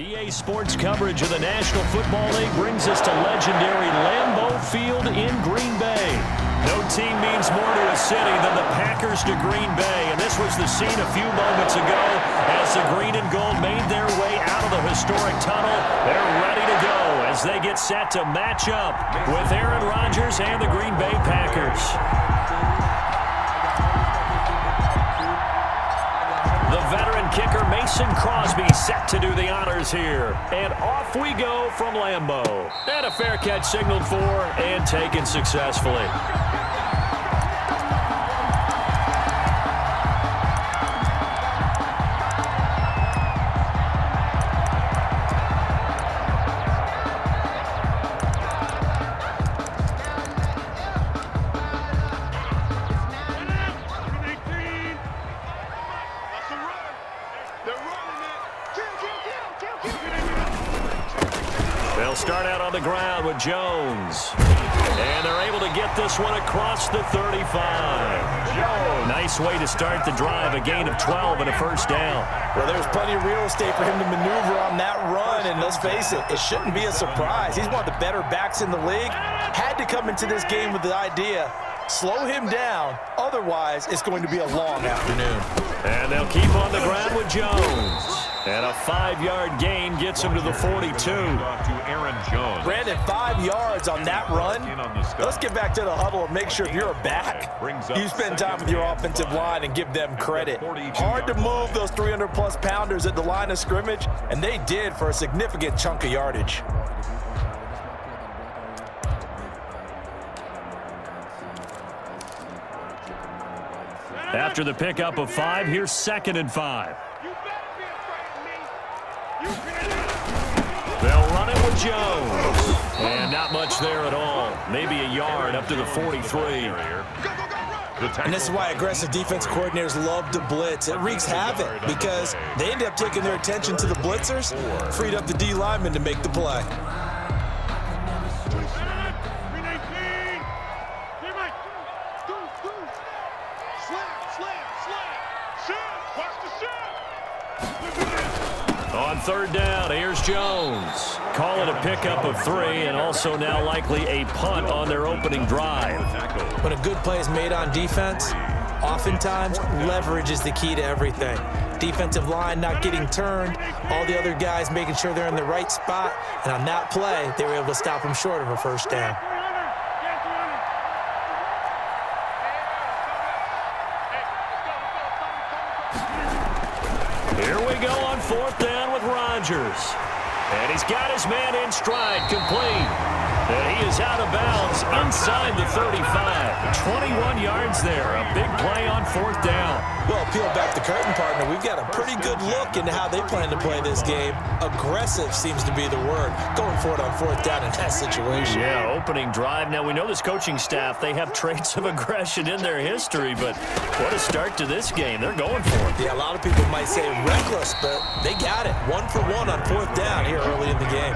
EA Sports coverage of the National Football League brings us to legendary Lambeau Field in Green Bay. No team means more to a city than the Packers to Green Bay, and this was the scene a few moments ago as the green and gold made their way out of the historic tunnel. They're ready to go as they get set to match up with Aaron Rodgers and the Green Bay Packers. The veteran kicker Mason Crosby set to do the honors here. And off we go from Lambeau. And a fair catch signaled for and taken successfully. They'll start out on the ground with Jones. And they're able to get this one across the 35. Nice way to start the drive, a gain of 12 and a first down. Well, there's plenty of real estate for him to maneuver on that run, and let's face it, it shouldn't be a surprise. He's one of the better backs in the league. Had to come into this game with the idea, slow him down, otherwise it's going to be a long afternoon. And they'll keep on the ground with Jones. And a 5-yard gain gets him to the 42. Brandon, 5 yards on that run. Let's get back to the huddle and make sure if you're a back, you spend time with your offensive line and give them credit. Hard to move those 300-plus pounders at the line of scrimmage, and they did for a significant chunk of yardage. After the pickup of 5, here's 2nd and 5. They'll run it with Jones. And not much there at all. Maybe a yard up to the 43. And this is why aggressive defense coordinators love to blitz. It wreaks havoc because they end up taking their attention to the blitzers, freed up the D lineman to make the play. On 3rd down, here's Jones. Call it a pickup of 3 and also now likely a punt on their opening drive. When a good play is made on defense, oftentimes leverage is the key to everything. Defensive line not getting turned, all the other guys making sure they're in the right spot, and on that play, they were able to stop them short of a first down. Here we go on 4th down with Rodgers. And he's got his man in stride, complete. And he is out of bounds inside the 35. 21 yards there, a big play on 4th down. Well, peel back the curtain, partner. We've got a pretty good look into how they plan to play this game. Aggressive seems to be the word. Going for it on 4th down in that situation. Yeah, opening drive. Now, we know this coaching staff, they have traits of aggression in their history, but what a start to this game. They're going for it. Yeah, a lot of people might say reckless, but they got it. 1 for 1 on 4th down here early in the game.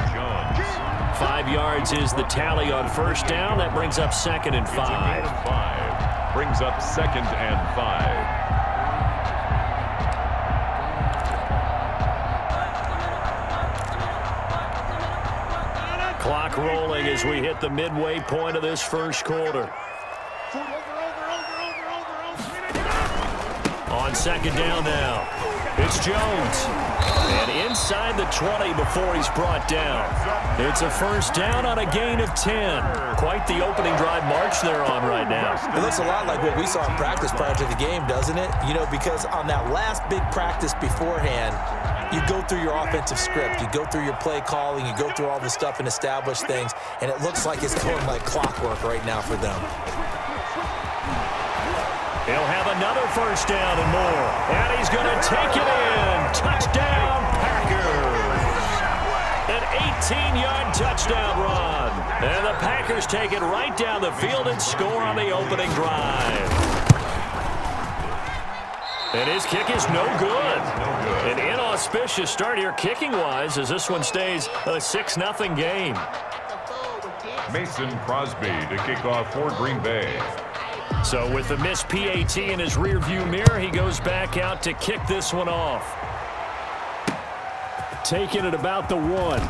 5 yards is the tally on 1st down. That brings up 2nd and 5. Brings up 2nd and 5. Clock rolling as we hit the midway point of this first quarter. On 2nd down now, it's Jones. And inside the 20 before he's brought down. It's a first down on a gain of 10. Quite the opening drive march they're on right now. It looks a lot like what we saw in practice prior to the game, doesn't it? You know, because on that last big practice beforehand, you go through your offensive script, you go through your play calling, you go through all the stuff and establish things, and it looks like it's going like clockwork right now for them. He'll have another first down and more. And he's going to take it in. Touchdown, Packers. An 18-yard touchdown run. And the Packers take it right down the field and score on the opening drive. And his kick is no good. An inauspicious start here kicking-wise as this one stays a 6-0 game. Mason Crosby to kick off for Green Bay. So with the missed PAT in his rearview mirror, he goes back out to kick this one off. taken at about the 1.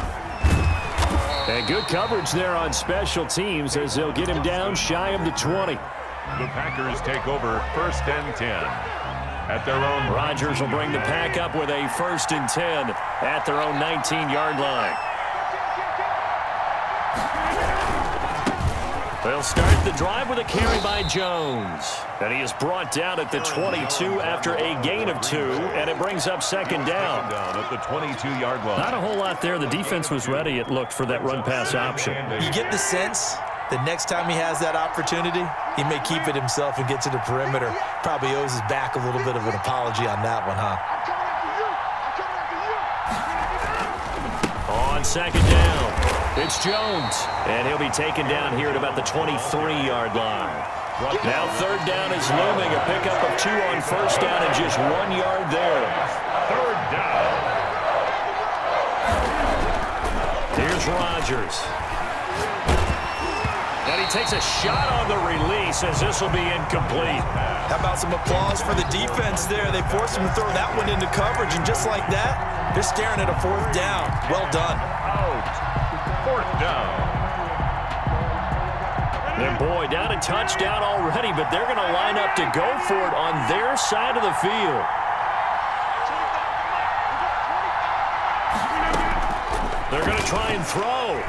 And good coverage there on special teams as they'll get him down shy of the 20. The Packers take over 1st and 10 at their own. Rodgers will bring the Pack up with a 1st and 10 at their own 19-yard line. They'll start the drive with a carry by Jones. And he is brought down at the 22 after a gain of 2, and it brings up 2nd down. At the 22-yard line. Not a whole lot there. The defense was ready, it looked, for that run-pass option. You get the sense that next time he has that opportunity, he may keep it himself and get to the perimeter. Probably owes his back a little bit of an apology on that one, huh? On 2nd down, it's Jones. And he'll be taken down here at about the 23-yard line. Now 3rd down is looming. A pickup of 2 on 1st down and just 1 yard there. 3rd down. Here's Rodgers. And he takes a shot on the release as this will be incomplete. How about some applause for the defense there? They forced him to throw that one into coverage, and just like that, they're staring at a 4th down. Well done. Out. 4th down. And boy, down a touchdown already, but they're going to line up to go for it on their side of the field. They're going to try and throw.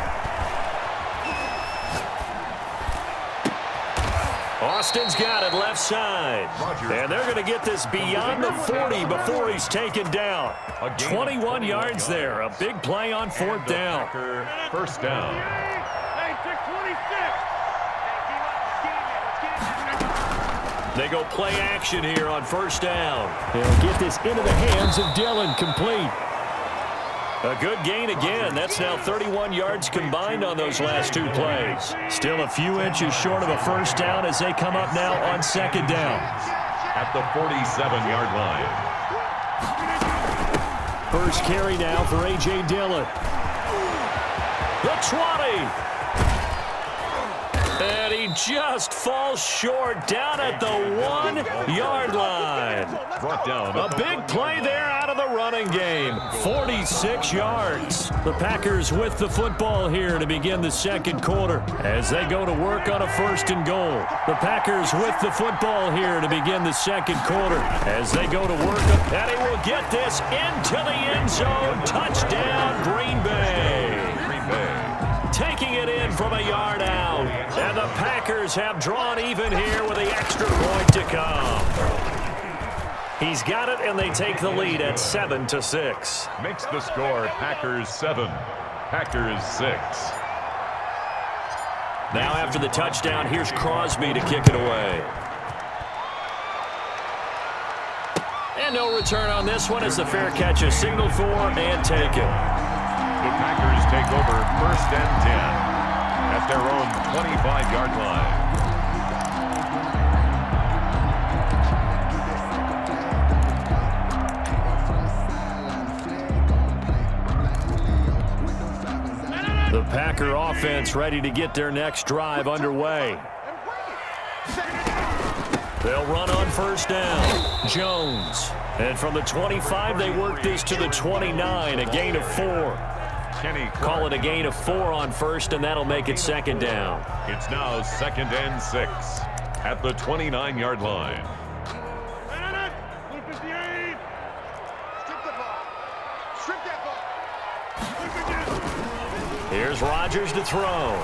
Austin's got it left side. And they're going to get this beyond the 40 before he's taken down. 21 yards there. A big play on 4th down. 1st down. They go play action here on 1st down. They'll get this into the hands of Dillon, complete. A good gain again. That's now 31 yards combined on those last 2 plays. Still a few inches short of a 1st down as they come up now on 2nd down. At the 47-yard line. First carry now for A.J. Dillon. The 20. And he just falls short down at the 1-yard line. Brought down. A big play there out of the running game. 46 yards. The Packers with the football here to begin the 2nd quarter as they go to work on a 1st and goal. The Packers with the football here to begin the 2nd quarter as they go to work. And he will get this into the end zone. Touchdown, Green Bay. Taking it in from a yard out. And the Packers have drawn even here with the extra point to come. He's got it, and they take the lead at 7-6. Makes the score Packers 7, Packers 6. Now after the touchdown, here's Crosby to kick it away. And no return on this one as the fair catch is signaled for and taken. The Packers take over 1st and 10 at their own 25-yard line. The Packer offense ready to get their next drive underway. They'll run on 1st down. Jones. And from the 25, they work this to the 29, a gain of 4. Call it a gain of 4 on 1st, and that'll make it 2nd down. It's now 2nd and 6 at the 29-yard line. Here's Rodgers to throw.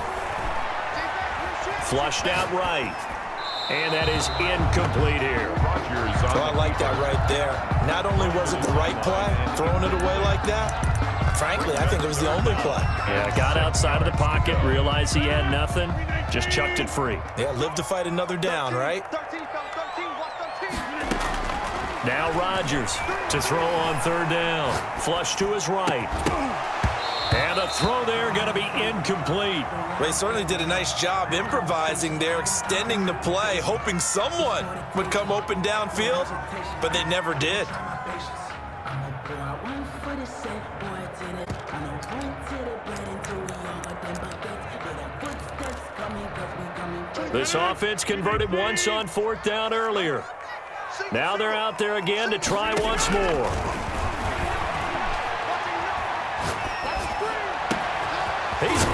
Flushed out right. And that is incomplete here. Well, I like that right there. Not only was it the right play, throwing it away like that, frankly, I think it was the only play. Yeah, got outside of the pocket, realized he had nothing, just chucked it free. Yeah, live to fight another down, right? Now Rodgers to throw on 3rd down. Flush to his right. And a throw there going to be incomplete. They certainly did a nice job improvising there, extending the play, hoping someone would come open downfield, but they never did. This offense converted once on 4th down earlier. Now they're out there again to try once more.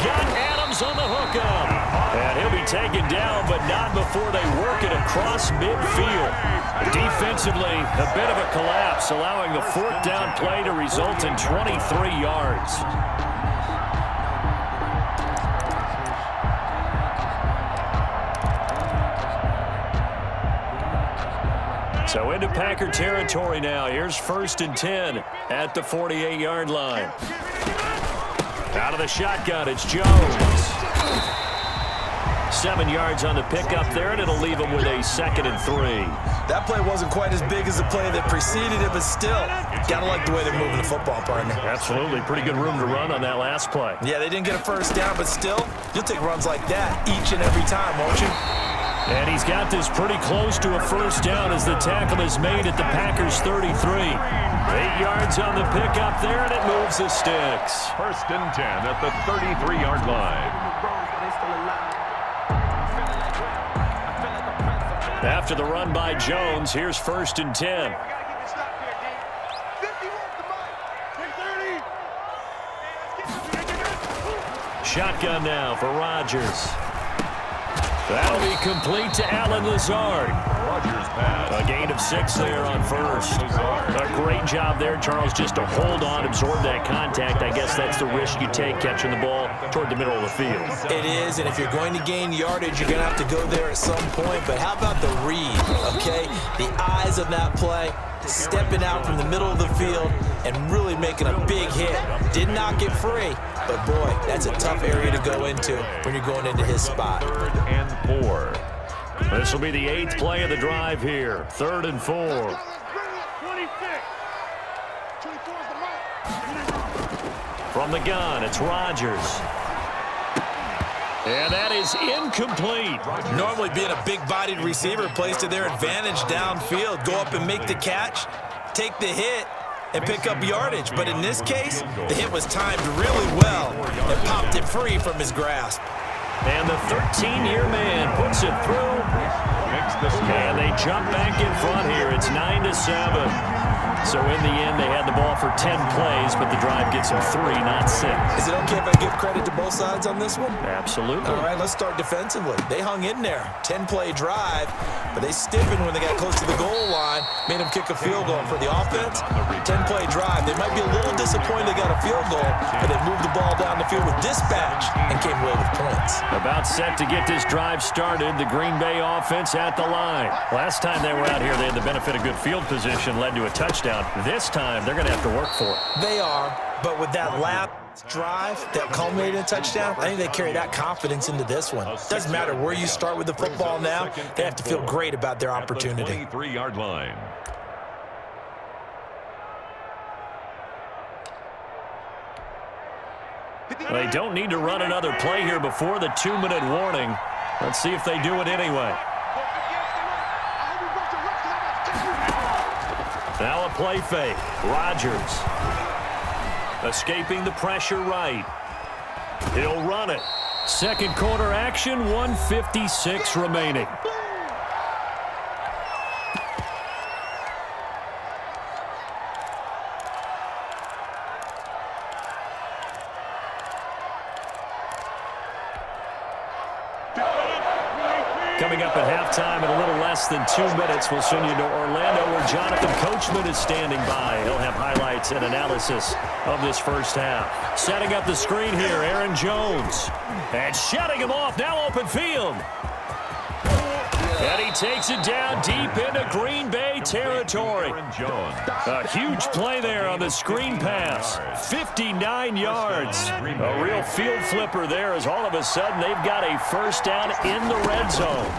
got Adams on the hookup. And he'll be taken down, but not before they work it across midfield. Defensively, a bit of a collapse, allowing the fourth down play to result in 23 yards. So into Packer territory now. Here's 1st and 10 at the 48-yard line. Out of the shotgun, it's Jones. 7 yards on the pickup there, and it'll leave him with a 2nd and 3. That play wasn't quite as big as the play that preceded it, but still, gotta like the way they're moving the football, partner. Absolutely. Pretty good room to run on that last play. Yeah, they didn't get a first down, but still, you'll take runs like that each and every time, won't you? And he's got this pretty close to a first down as the tackle is made at the Packers' 33. 8 yards on the pickup there, and it moves the sticks. 1st and 10 at the 33-yard line. After the run by Jones, here's 1st and 10. Shotgun now for Rodgers. That'll be complete to Allen Lazard. A gain of 6 there on first. A great job there, Charles, just to hold on, absorb that contact. I guess that's the risk you take catching the ball toward the middle of the field. It is, and if you're going to gain yardage, you're going to have to go there at some point. But how about the read, okay? The eyes of that play, stepping out from the middle of the field and really making a big hit. Did not get free, but boy, that's a tough area to go into when you're going into his spot. 3rd and 4. This will be the 8th play of the drive here. 3rd and 4. From the gun, it's Rodgers. And that is incomplete. Normally being a big-bodied receiver plays to their advantage downfield. Go up and make the catch, take the hit, and pick up yardage. But in this case, the hit was timed really well and popped it free from his grasp. And the 13-year man puts it through. And they jump back in front here. It's 9-7. So in the end, they had the ball for 10 plays, but the drive gets them 3, not 6. Is it okay if I give credit to both sides on this one? Absolutely. All right, let's start defensively. They hung in there. 10-play drive, but they stiffened when they got close to the goal line, made them kick a field goal. For the offense, 10-play drive. They might be a little disappointed they got a field goal, but they moved the ball down the field with dispatch and came away with points. About set to get this drive started, the Green Bay offense at the line. Last time they were out here, they had the benefit of good field position, led to a touchdown. This time, they're going to have to work for it. They are, but with that last drive that culminated in a touchdown, I think they carry that confidence into this one. Doesn't matter where you start with the football now, they have to feel great about their opportunity. 23-yard line. They don't need to run another play here before the 2-minute warning. Let's see if they do it anyway. Now a play fake. Rodgers escaping the pressure right. He'll run it. Second quarter action, 1:56 remaining. Coming up at halftime in a little less than 2 minutes, we'll send you to Orlando where Jonathan Coachman is standing by. He'll have highlights and analysis of this first half. Setting up the screen here, Aaron Jones. And shutting him off, now open field. And he takes it down deep into Green Bay territory. A huge play there on the screen pass. 59 yards. A real field flipper there as all of a sudden they've got a first down in the red zone.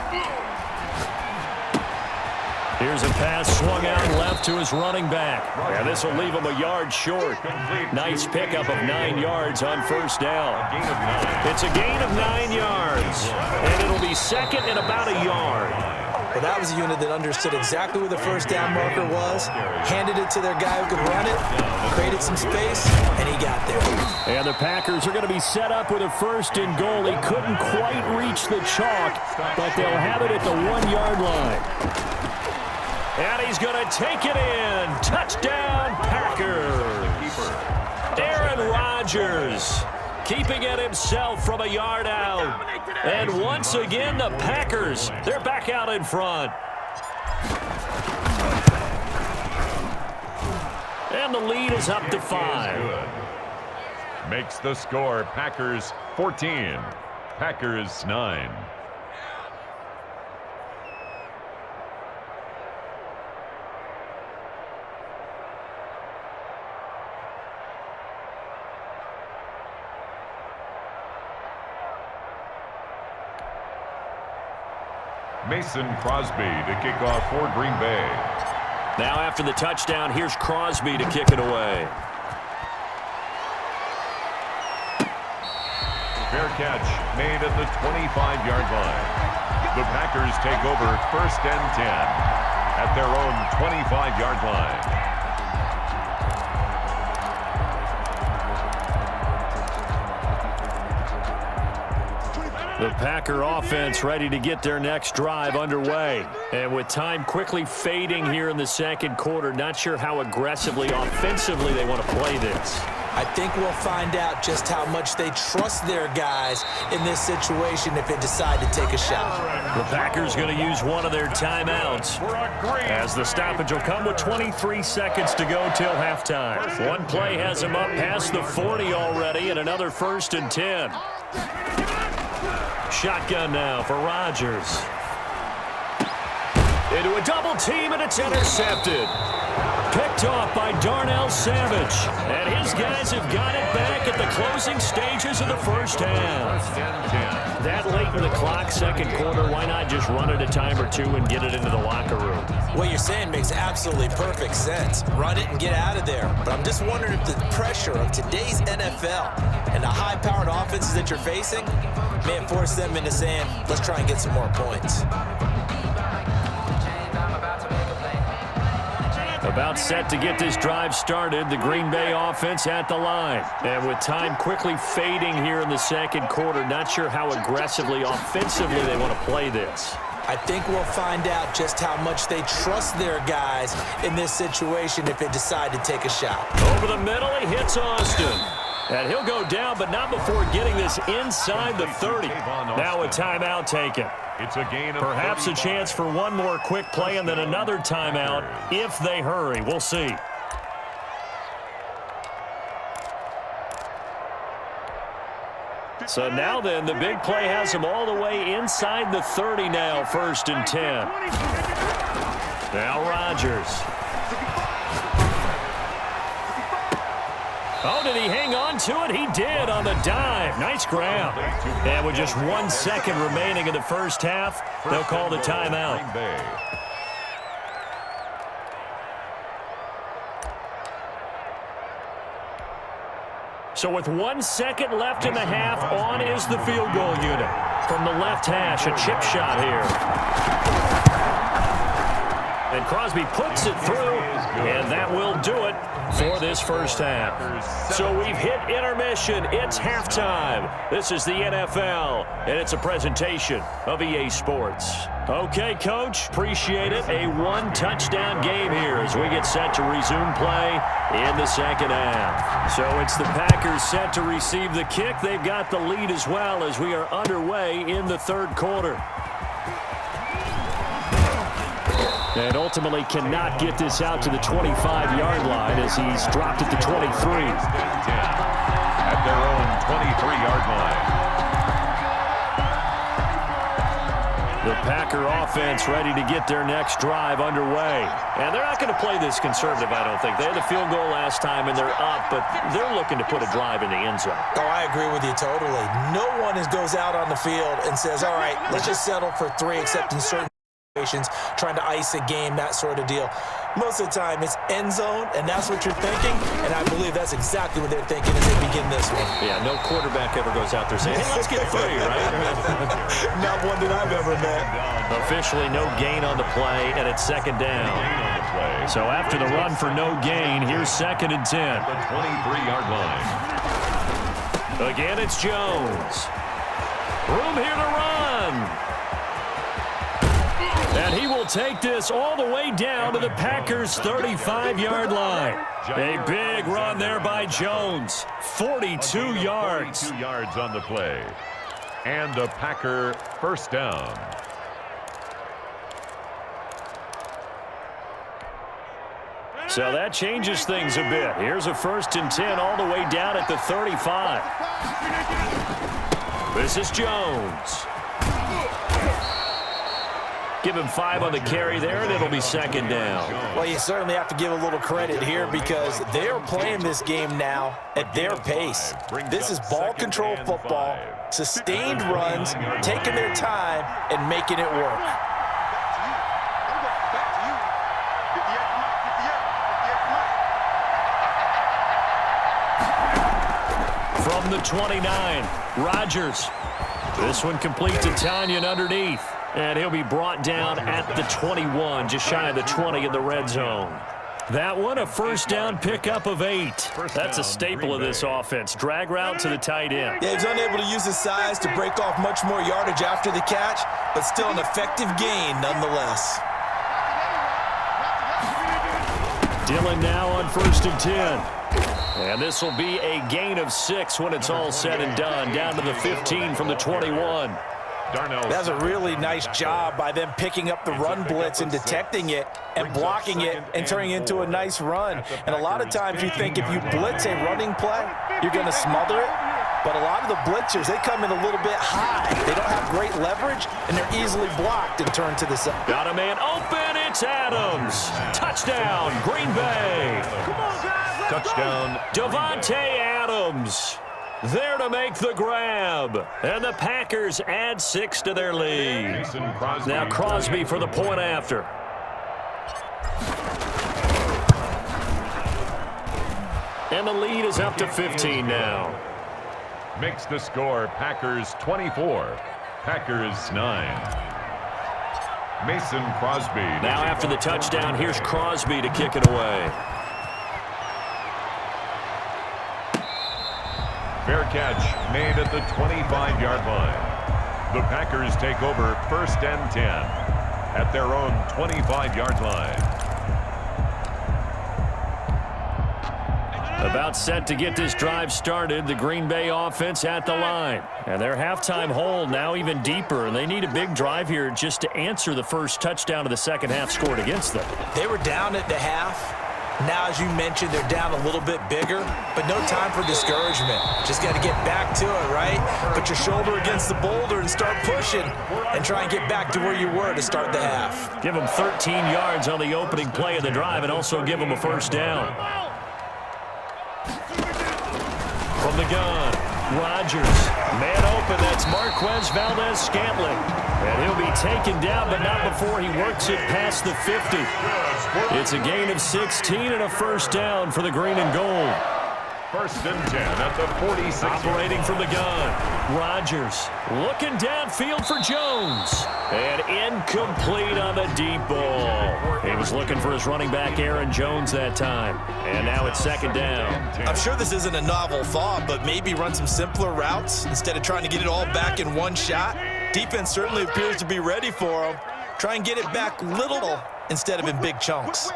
Here's a pass swung out left to his running back. And this will leave him a yard short. Nice pickup of 9 yards on first down. It's a gain of 9 yards. And it'll be second and about a yard. Well, that was a unit that understood exactly where the first down marker was, handed it to their guy who could run it, created some space, and he got there. And the Packers are going to be set up with a first and goal. He couldn't quite reach the chalk, but they'll have it at the 1-yard line. And he's going to take it in. Touchdown, Packers. Aaron Rodgers keeping it himself from a yard out. And once again, the Packers, they're back out in front. And the lead is up to 5. Makes the score Packers 14, Packers 9. Mason Crosby to kick off for Green Bay. Now after the touchdown, here's Crosby to kick it away. Fair catch made at the 25-yard line. The Packers take over 1st and 10 at their own 25-yard line. The Packer offense ready to get their next drive underway. And with time quickly fading here in the second quarter, not sure how aggressively, offensively they want to play this. I think we'll find out just how much they trust their guys in this situation if they decide to take a shot. The Packers going to use one of their timeouts, as the stoppage will come with 23 seconds to go till halftime. One play has them up past the 40 already, and another 1st and 10. Shotgun now for Rodgers. Into a double team, and it's intercepted. Picked off by Darnell Savage. And his guys have got it back at the closing stages of the first half. That late in the clock, second quarter, why not just run it a time or two and get it into the locker room? What you're saying makes absolutely perfect sense. Run it and get out of there. But I'm just wondering if the pressure of today's NFL and the high-powered offenses that you're facing may have forced them into saying, let's try and get some more points. About set to get this drive started, the Green Bay offense at the line. And with time quickly fading here in the second quarter, not sure how aggressively, offensively they want to play this. I think we'll find out just how much they trust their guys in this situation if they decide to take a shot. Over the middle, he hits Austin. And he'll go down, but not before getting this inside the 30. Now a timeout taken. It's a gain of perhaps a chance for one more quick play and then another timeout if they hurry. We'll see. So now then, the big play has them all the way inside the 30 now, 1st and 10. Now Rodgers. Oh, did he hang on to it? He did on the dive. Nice grab. And with just 1 second remaining in the first half, they'll call the timeout. So with 1 second left in the half, on is the field goal unit. From the left hash, a chip shot here. And Crosby puts it through, and that will do it for this first half. So we've hit intermission. It's halftime. This is the NFL, and it's a presentation of EA Sports. Okay, Coach, appreciate it. A one-touchdown game here as we get set to resume play in the second half. So it's the Packers set to receive the kick. They've got the lead as well as we are underway in the third quarter. And ultimately cannot get this out to the 25-yard line as he's dropped it to 23. At their own 23-yard line. The Packer offense ready to get their next drive underway. And they're not going to play this conservative, I don't think. They had the field goal last time, and they're up, but they're looking to put a drive in the end zone. Oh, I agree with you totally. No one goes out on the field and says, all right, let's just settle for 3, except in certain trying to ice a game, that sort of deal. Most of the time, it's end zone, and that's what you're thinking, and I believe that's exactly what they're thinking as they begin this one. Yeah, no quarterback ever goes out there saying, hey, let's get 3, right? Not one that I've ever met. Officially no gain on the play, and it's second down. So after the run for no gain, here's 2nd and 10. The 23-yard line. Again, it's Jones. Room here to run. And he will take this all the way down to the Packers' 35-yard line. A big run there by Jones. 42 yards. 42 yards on the play. And a Packer first down. So that changes things a bit. Here's a 1st and 10 all the way down at the 35. This is Jones. Give him 5 on the carry there, and it'll be 2nd down. Well, you certainly have to give a little credit here because they're playing this game now at their pace. This is ball control football, sustained runs, taking their time, and making it work. From the 29, Rodgers. This one complete to Tanyan underneath. And he'll be brought down at the 21, just shy of the 20 in the red zone. That one, a 1st down pickup of 8. That's a staple of this offense. Drag route to the tight end. Yeah, he's unable to use his size to break off much more yardage after the catch, but still an effective gain nonetheless. Dillon now on 1st and 10. And this will be a gain of 6 when it's all said and done, down to the 15 from the 21. That's a really nice job by them picking up the run blitz and detecting it and blocking it and turning it into a nice run. And a lot of times you think if you blitz a running play, you're going to smother it. But a lot of the blitzers, they come in a little bit high. They don't have great leverage, and they're easily blocked and turned to the side. Got a man open. It's Adams. Touchdown, Green Bay. Come on, guys. Touchdown. Davante Adams. There to make the grab. And the Packers add 6 to their lead. Now Crosby for the point after. And the lead is up to 15 now. Makes the score Packers 24, Packers 9. Mason Crosby. Now after the touchdown, here's Crosby to kick it away. Fair catch made at the 25-yard line. The Packers take over 1st and 10 at their own 25-yard line. About set to get this drive started, the Green Bay offense at the line. And their halftime hole now even deeper, and they need a big drive here just to answer the first touchdown of the second half scored against them. They were down at the half. Now, as you mentioned, they're down a little bit bigger, but no time for discouragement. Just got to get back to it, right? Put your shoulder against the boulder and start pushing and try and get back to where you were to start the half. Give them 13 yards on the opening play of the drive and also give them a 1st down. From the gun, Rodgers. Man open, that's Marquez Valdez-Scantling. And he'll be taken down, but not before he works it past the 50. It's a gain of 16 and a 1st down for the green and gold. 1st and 10 at the 46. Operating from the gun, Rodgers looking downfield for Jones. And incomplete on the deep ball. He was looking for his running back, Aaron Jones, that time. And now it's 2nd down. I'm sure this isn't a novel thought, but maybe run some simpler routes instead of trying to get it all back in one shot. Defense certainly appears to be ready for him. Try and get it back little instead of in big chunks.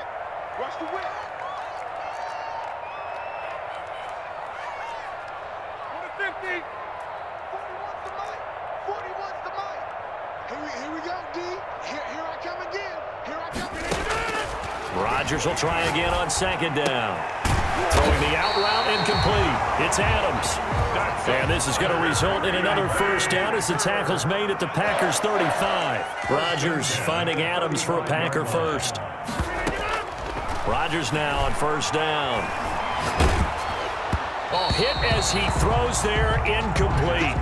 Rodgers will try again on 2nd down. Throwing the out route incomplete. It's Adams. And this is going to result in another 1st down as the tackle's made at the Packers' 35. Rodgers finding Adams for a Packer first. Rodgers now on 1st down. Oh, hit as he throws there, incomplete.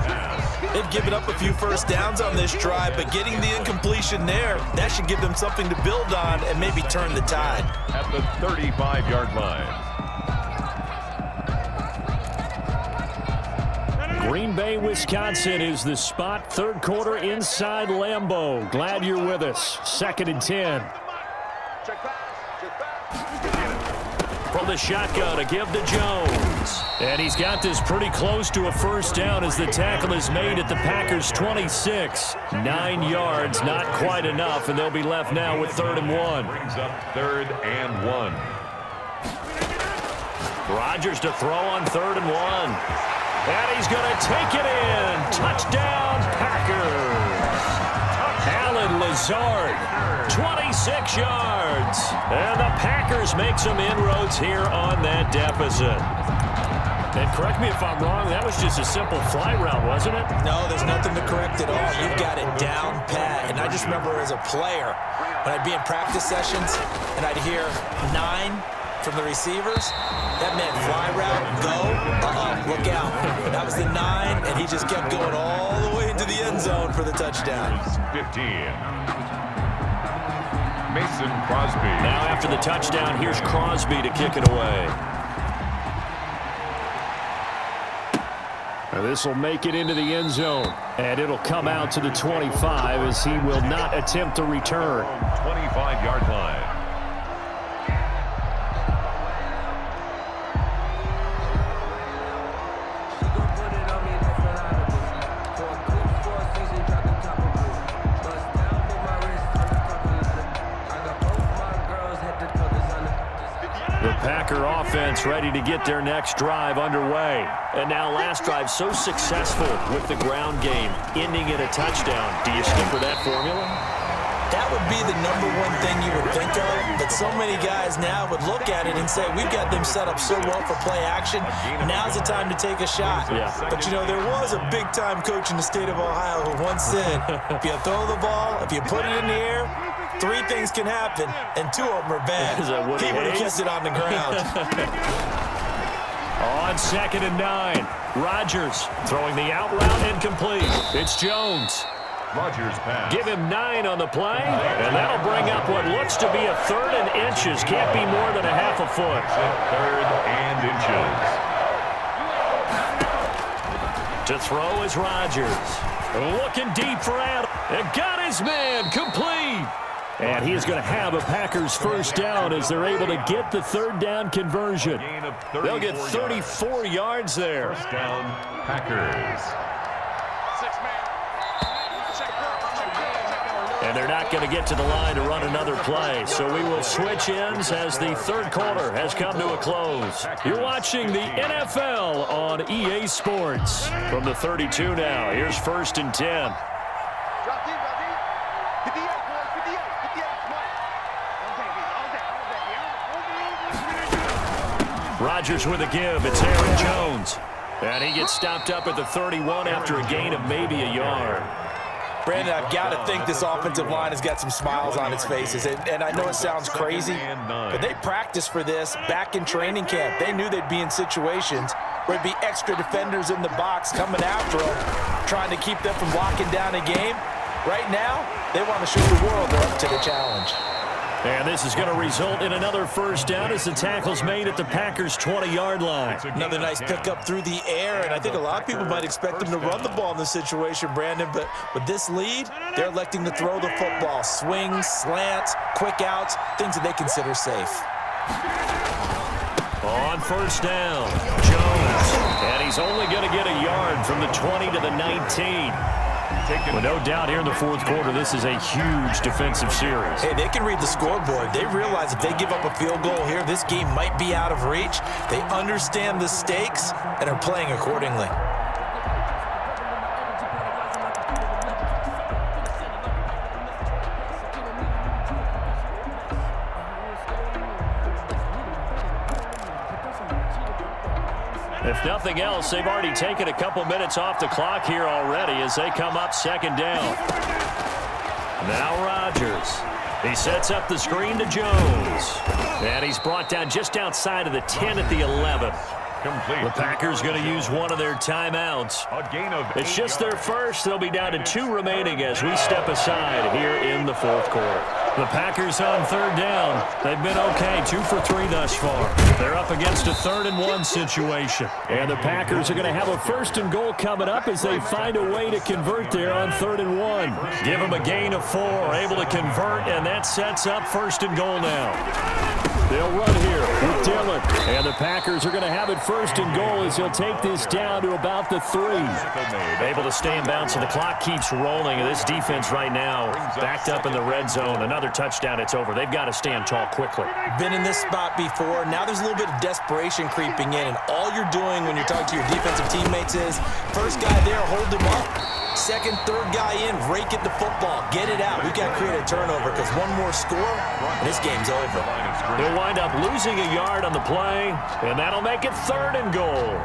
They've given up a few 1st downs on this drive, but getting the incompletion there, that should give them something to build on and maybe turn the tide. At the 35-yard line. Green Bay, Wisconsin is the spot. 3rd quarter inside Lambeau. Glad you're with us. 2nd and 10. From the shotgun, a give to Jones. Jones. And he's got this pretty close to a first down as the tackle is made at the Packers' 26. 9 yards, not quite enough, and they'll be left now with 3rd and 1. Brings up 3rd and 1. Rodgers to throw on 3rd and 1. And he's going to take it in. Touchdown, Packers. Alan Lazard, 26 yards. And the Packers make some inroads here on that deficit. And correct me if I'm wrong, that was just a simple fly route, wasn't it? No, there's nothing to correct at all. You've got it down pat. And I just remember as a player, when I'd be in practice sessions and I'd hear 9 from the receivers, that meant fly route, go, look out. That was the 9, and he just kept going all the way into the end zone for the touchdown. 15. Mason Crosby. Now after the touchdown, here's Crosby to kick it away. This will make it into the end zone, and it'll come out to the 25 as he will not attempt to return. 25-yard line. Packer offense ready to get their next drive underway. And now last drive so successful with the ground game, ending in a touchdown. Do you stick with that formula? That would be the #1 thing you would think of, but so many guys now would look at it and say, we've got them set up so well for play action, now's the time to take a shot. Yeah. But, you know, there was a big-time coach in the state of Ohio who once said, if you throw the ball, if you put it in the air, 3 things can happen, and 2 of them are bad. He would have kept it on the ground. On 2nd and 9, Rodgers throwing the out route incomplete. It's Jones. Rodgers pass. Give him 9 on the play, and that'll bring up what looks to be a 3rd and inches. Can't be more than a half a foot. 3rd and inches. To throw is Rodgers. Looking deep for Adam. And got his man complete. And he is going to have a Packers first down as they're able to get the 3rd down conversion. They'll get 34 yards there. First down, Packers. And they're not going to get to the line to run another play. So we will switch ends as the 3rd quarter has come to a close. You're watching the NFL on EA Sports. From the 32 now, here's 1st and 10. Rodgers with a give. It's Aaron Jones. And he gets stopped up at the 31 after a gain of maybe a yard. Brandon, I've got to think this offensive line has got some smiles on its faces. And I know it sounds crazy, but they practiced for this back in training camp. They knew they'd be in situations where it'd be extra defenders in the box coming after them, trying to keep them from locking down a game. Right now, they want to show the world they're up to the challenge. And this is going to result in another first down as the tackle's made at the Packers' 20-yard line. Another nice pickup through the air, and I think a lot of people might expect them to run the ball in this situation, Brandon, but with this lead, they're electing to throw the football. Swings, slants, quick outs, things that they consider safe. On first down, Jones. And he's only going to get a yard from the 20 to the 19. Well, no doubt here in the 4th quarter, this is a huge defensive series. Hey, they can read the scoreboard. They realize if they give up a field goal here, this game might be out of reach. They understand the stakes and are playing accordingly. If nothing else, they've already taken a couple minutes off the clock here already as they come up 2nd down. Now Rodgers. He sets up the screen to Jones. And he's brought down just outside of the 10 at the 11. Complete. The Packers going to use one of their timeouts. A gain of It's just their first. They'll be down to 2 remaining as we step aside here in the 4th quarter. The Packers on 3rd down. They've been okay, 2 for 3 thus far. They're up against a 3rd and 1 situation. And the Packers are going to have a 1st and goal coming up as they find a way to convert there on 3rd and 1. Give them a gain of 4, able to convert, and that sets up 1st and goal now. They'll run here with Dillon. And the the Packers are going to have it first and goal as he'll take this down to about the 3. Able to stay in bounds, and the clock keeps rolling. And this defense right now backed up in the red zone. Another touchdown, it's over. They've got to stand tall quickly. Been in this spot before. Now there's a little bit of desperation creeping in, and all you're doing when you're talking to your defensive teammates is first guy there, hold him up. Second, third guy in, rake at the football. Get it out. We've got to create a turnover because one more score, and this game's over. He'll wind up losing a yard on the play, and that'll make it 3rd and goal.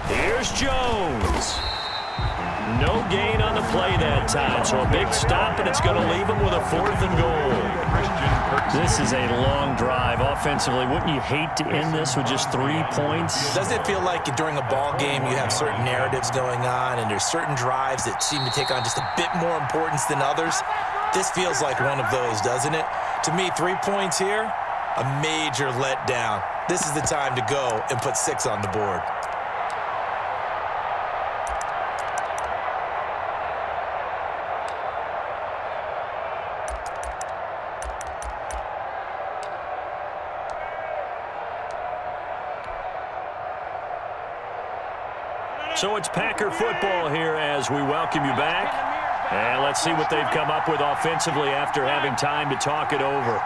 Here's Jones. No gain on the play that time, so a big stop, and it's going to leave him with a 4th and goal. This is a long drive offensively. Wouldn't you hate to end this with just 3 points? Doesn't it feel like during a ball game you have certain narratives going on, and there's certain drives that seem to take on just a bit more importance than others? This feels like one of those, doesn't it? To me, 3 points here, a major letdown. This is the time to go and put 6 on the board. So it's Packer football here as we welcome you back. And let's see what they've come up with offensively after having time to talk it over.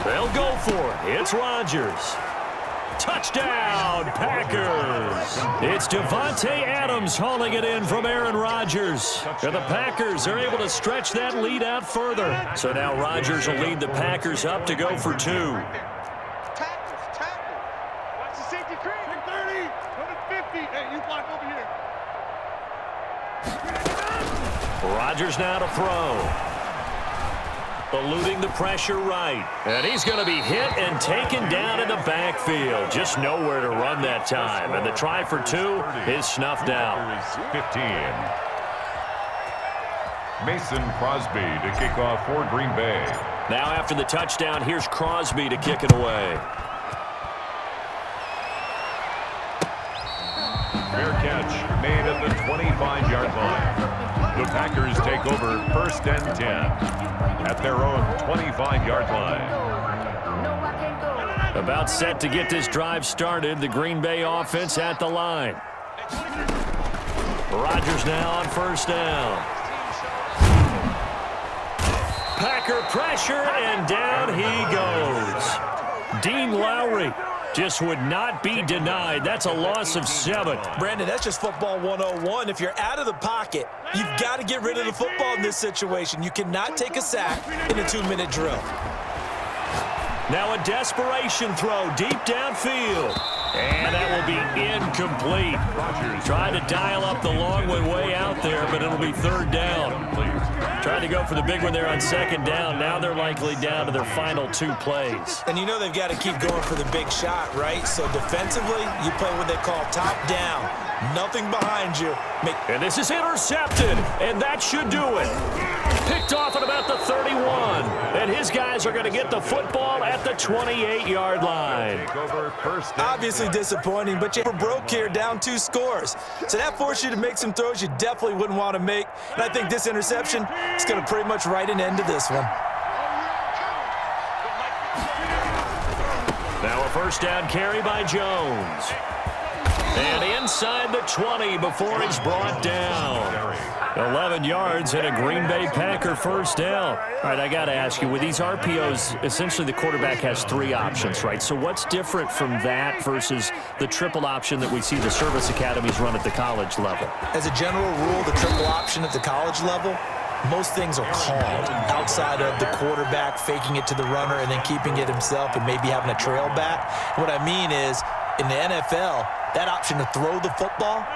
They'll go for it. It's Rodgers. Touchdown, Packers. It's Devontae Adams hauling it in from Aaron Rodgers. And the Packers are able to stretch that lead out further. So now Rodgers will lead the Packers up to go for 2. Watch the safety cream. 30, go to 50. Hey, you block over here. Rodgers now to throw. Eluding the pressure right. And he's going to be hit and taken down in the backfield. Just nowhere to run that time. And the try for 2 is snuffed out. 15. Mason Crosby to kick off for Green Bay. Now after the touchdown, here's Crosby to kick it away. Fair catch made at the 25-yard line. The Packers take over 1st and 10 at their own 25-yard line. About set to get this drive started. The Green Bay offense at the line. Rodgers now on 1st down. Packer pressure, and down he goes. Dean Lowry just would not be denied. That's a loss of 7. Brandon, that's just football 101. If you're out of the pocket, you've got to get rid of the football in this situation. You cannot take a sack in a 2-minute drill. Now a desperation throw deep downfield. And that will be incomplete. Trying to dial up the long way out there, but it'll be 3rd down. Trying to go for the big one there on 2nd down. Now they're likely down to their final 2 plays. And you know they've got to keep going for the big shot, right? So defensively, you play what they call top down. Nothing behind you. And this is intercepted, and that should do it. Picked off at about the 31. And his guys are going to get the football at the 28-yard line. Obviously disappointing, but you broke here, down 2 scores. So that forced you to make some throws you definitely wouldn't want to make. And I think this interception is going to pretty much write an end to this one. Now a 1st down carry by Jones. And inside the 20 before he's brought down. 11 yards and a Green Bay Packer 1st down. All right, I got to ask you, with these RPOs, essentially the quarterback has 3 options, right? So what's different from that versus the triple option that we see the service academies run at the college level? As a general rule, the triple option at the college level, most things are called outside of the quarterback faking it to the runner and then keeping it himself and maybe having a trail back. What I mean is, in the NFL, that option to throw the football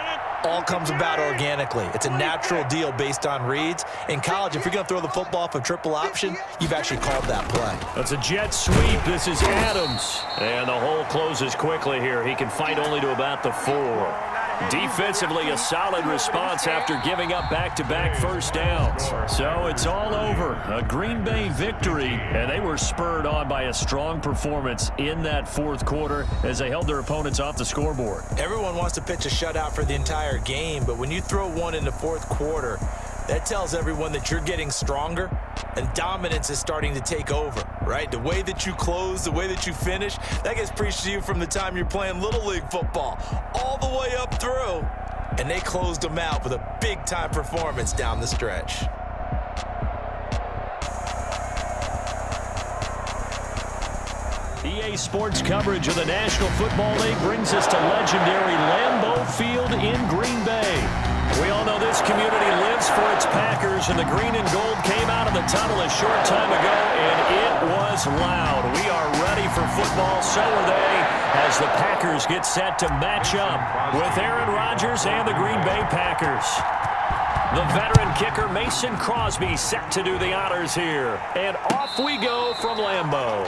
all comes about organically. It's a natural deal based on reads. In college, if you're going to throw the football off a triple option, you've actually called that play. That's a jet sweep. This is Adams. And the hole closes quickly here. He can fight only to about the 4. Defensively, a solid response after giving up back-to-back first downs. So it's all over. A Green Bay victory, and they were spurred on by a strong performance in that fourth quarter as they held their opponents off the scoreboard. Everyone wants to pitch a shutout for the entire game, but when you throw one in the fourth quarter, that tells everyone that you're getting stronger and dominance is starting to take over, right? The way that you close, the way that you finish, that gets preached to you from the time you're playing Little League football all the way up through. And they closed them out with a big-time performance down the stretch. EA Sports coverage of the National Football League brings us to legendary Lambeau Field in Green Bay. We all know this community lives for its Packers, and the green and gold came out of the tunnel a short time ago, and it was loud. We are ready for football, so are they, as the Packers get set to match up with Aaron Rodgers and the Green Bay Packers. The veteran kicker Mason Crosby set to do the honors here, and off we go from Lambeau.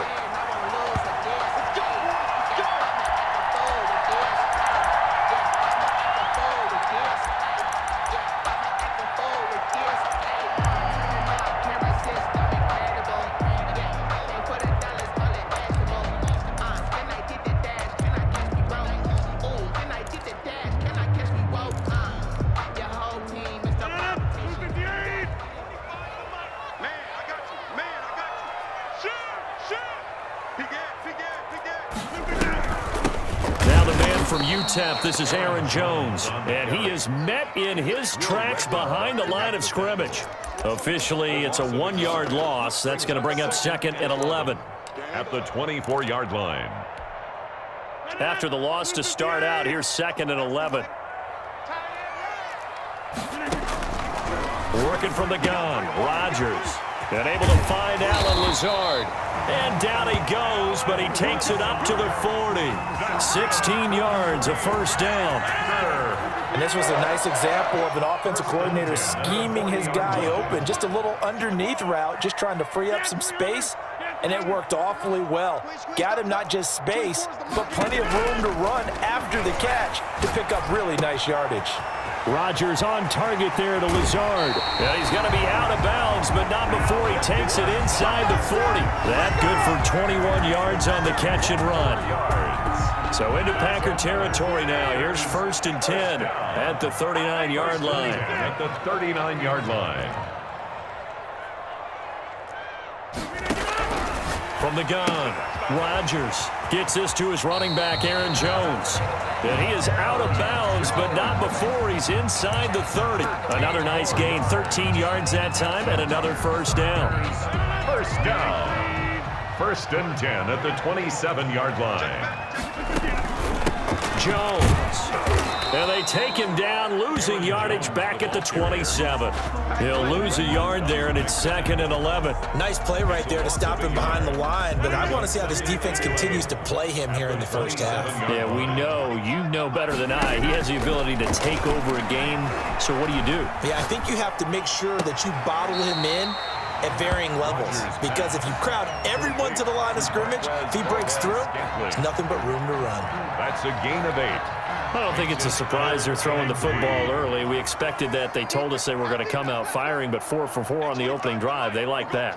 From UTEP, this is Aaron Jones, and he is met in his tracks behind the line of scrimmage. Officially, it's a 1-yard loss. That's going to bring up 2nd and 11. At the 24-yard line. After the loss to start out, here's 2nd and 11. Working from the gun, Rodgers. And able to find Allen Lazard. And down he goes, but he takes it up to the 40. 16 yards, a first down. And this was a nice example of an offensive coordinator scheming his guy open. Just a little underneath route, just trying to free up some space. And it worked awfully well. Got him not just space, but plenty of room to run after the catch to pick up really nice yardage. Rodgers on target there to Lazard. And he's going to be out of bounds, but not before he takes it inside the 40. That good for 21 yards on the catch and run. So into Packer territory now. Here's 1st and 10 at the 39-yard line. At the 39-yard line. From the gun, Rodgers gets this to his running back, Aaron Jones. And he is out of bounds, but not before he's inside the 30. Another nice gain, 13 yards that time, and another first down. First down. 1st and 10 at the 27-yard line. Jones. And they take him down, losing yardage back at the 27. He'll lose a yard there, and it's 2nd and 11. Nice play right there to stop him behind the line, but I want to see how this defense continues to play him here in the first half. Yeah, we know. You know better than I. He has the ability to take over a game, so what do you do? Yeah, I think you have to make sure that you bottle him in at varying levels, because if you crowd everyone to the line of scrimmage, if he breaks through, there's nothing but room to run. That's a gain of 8. I don't think it's a surprise they're throwing the football early. We expected that. They told us they were going to come out firing, but 4 for 4 on the opening drive. They like that.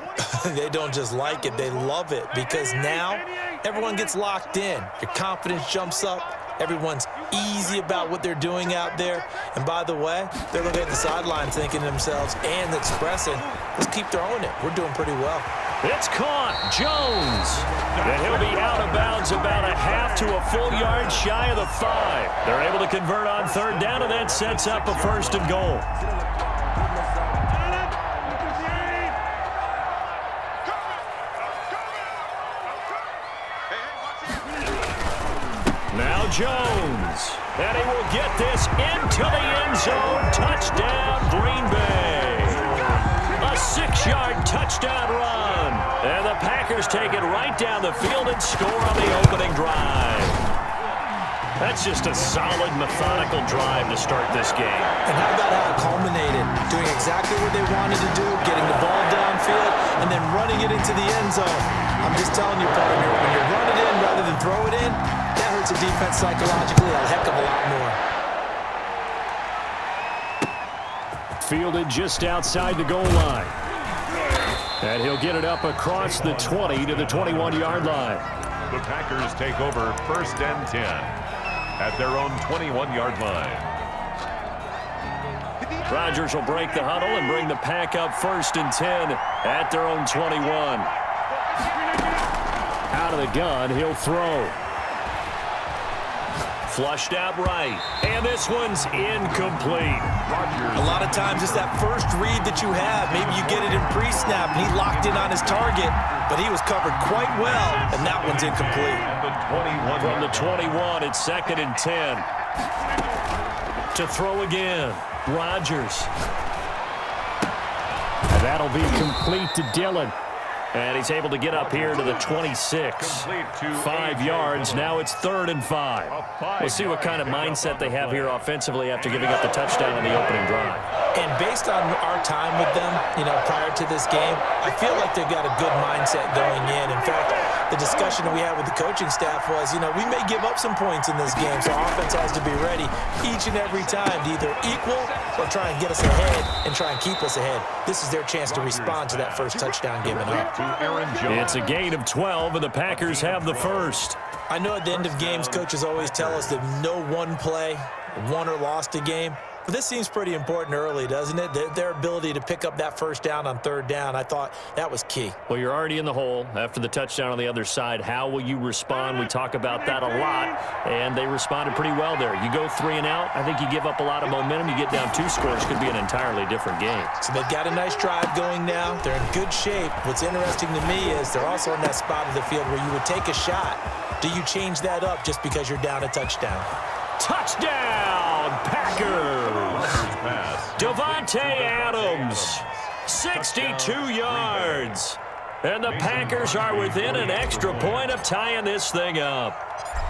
They don't just like it, they love it, because now everyone gets locked in. Your confidence jumps up. Everyone's easy about what they're doing out there. And by the way, they're looking at the sideline thinking to themselves and expressing, let's keep throwing it. We're doing pretty well. It's caught. Jones. And he'll be out of bounds about a half to a full yard shy of the 5. They're able to convert on 3rd down, and that sets up a 1st and goal. Now Jones. And he will get this into the end zone. Touchdown, Green Bay. A 6-yard touchdown run. And the Packers take it right down the field and score on the opening drive. That's just a solid, methodical drive to start this game. And how about how it culminated? Doing exactly what they wanted to do, getting the ball downfield, and then running it into the end zone. I'm just telling you, partner, when you run it in rather than throw it in, that hurts a defense psychologically a heck of a lot more. fielded just outside the goal line. And he'll get it up across the 20 to the 21-yard line. The Packers take over 1st and 10 at their own 21-yard line. Rodgers will break the huddle and bring the pack up 1st and 10 at their own 21. Out of the gun, he'll throw. Flushed out right. And this one's incomplete. A lot of times it's that first read that you have. Maybe you get it in pre-snap, and he locked in on his target, but he was covered quite well, and that one's incomplete. From the 21, it's 2nd and 10. To throw again, Rodgers. And that'll be complete to Dillon. And he's able to get up here to the 26. 5 yards. Now it's 3rd and 5. We'll see what kind of mindset they have here offensively after giving up the touchdown on the opening drive. And based on our time with them, prior to this game, I feel like they've got a good mindset going in. In fact, the discussion we had with the coaching staff was, we may give up some points in this game, so our offense has to be ready each and every time to either equal or try and get us ahead and try and keep us ahead. This is their chance to respond to that first touchdown given up. It's a gain of 12, and the Packers have the first. I know at the end of games, coaches always tell us that no one play won or lost a game. But this seems pretty important early, doesn't it? Their ability to pick up that first down on 3rd down, I thought that was key. Well, you're already in the hole after the touchdown on the other side. How will you respond? We talk about that a lot, and they responded pretty well there. You go 3 and out, I think you give up a lot of momentum. You get down 2 scores, could be an entirely different game. So they've got a nice drive going now. They're in good shape. What's interesting to me is they're also in that spot of the field where you would take a shot. Do you change that up just because you're down a touchdown? Touchdown, Packers! Davante Adams, 62 yards. And the Packers are within an extra point of tying this thing up.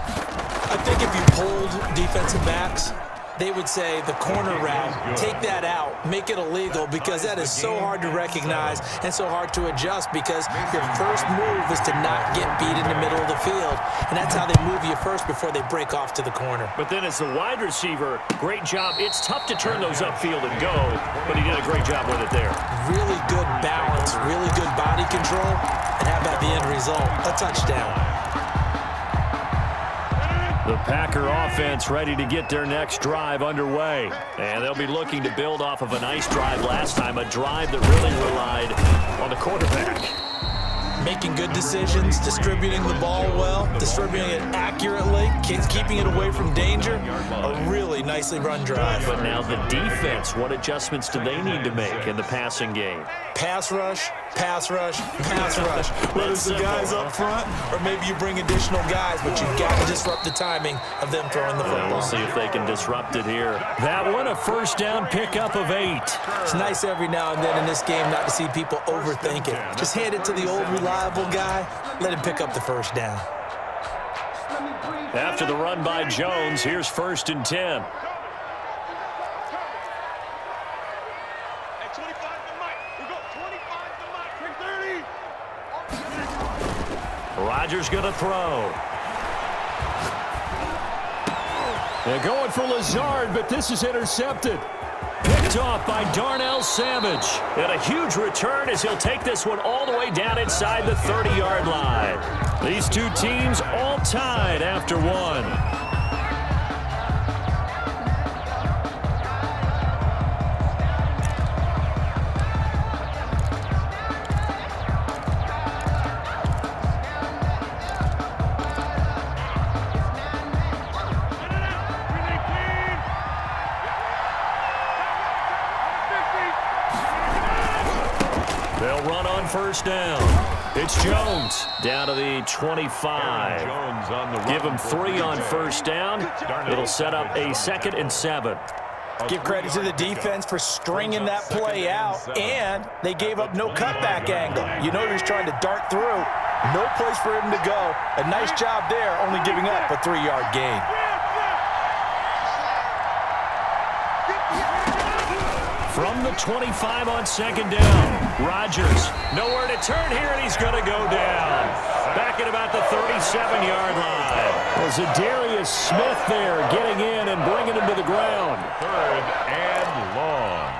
I think if you polled defensive backs, they would say the corner route, take that out, make it illegal, because that is so hard to recognize and so hard to adjust, because your first move is to not get beat in the middle of the field, and that's how they move you first before they break off to the corner. But then as the wide receiver, great job. It's tough to turn those upfield and go, but he did a great job with it there. Really good balance, really good body control, and how about the end result? A touchdown. The Packer offense ready to get their next drive underway. And they'll be looking to build off of a nice drive last time, a drive that really relied on the quarterback. Making good decisions, distributing the ball well, distributing it accurately, keeping it away from danger. A really nicely run drive. But now the defense, what adjustments do they need to make in the passing game? Pass rush, pass rush, pass rush. Whether it's the guys up front or maybe you bring additional guys, but you've got to disrupt the timing of them throwing the football. We'll see if they can disrupt it here. That one, a first down pickup of 8. It's nice every now and then in this game not to see people overthink it. Just hand it to the old reliable guy, let him pick up the first down. After the run by Jones, here's 1st and 10. Rodgers going to throw. They're going for Lazard, but this is intercepted. Picked off by Darnell Savage. And a huge return as he'll take this one all the way down inside the 30-yard line. These two teams all tied after one. They'll run on first down. It's Jones down to the 25. Give him 3 on first down. It'll set up a 2nd and 7. Give credit to the defense for stringing that play out, and they gave up no cutback angle. You know he's trying to dart through. No place for him to go. A nice job there, only giving up a 3-yard gain. From the 25 on 2nd down, Rodgers nowhere to turn here, and he's going to go down. Back at about the 37-yard line. Well, Zadarius Smith there getting in and bringing him to the ground. 3rd and long.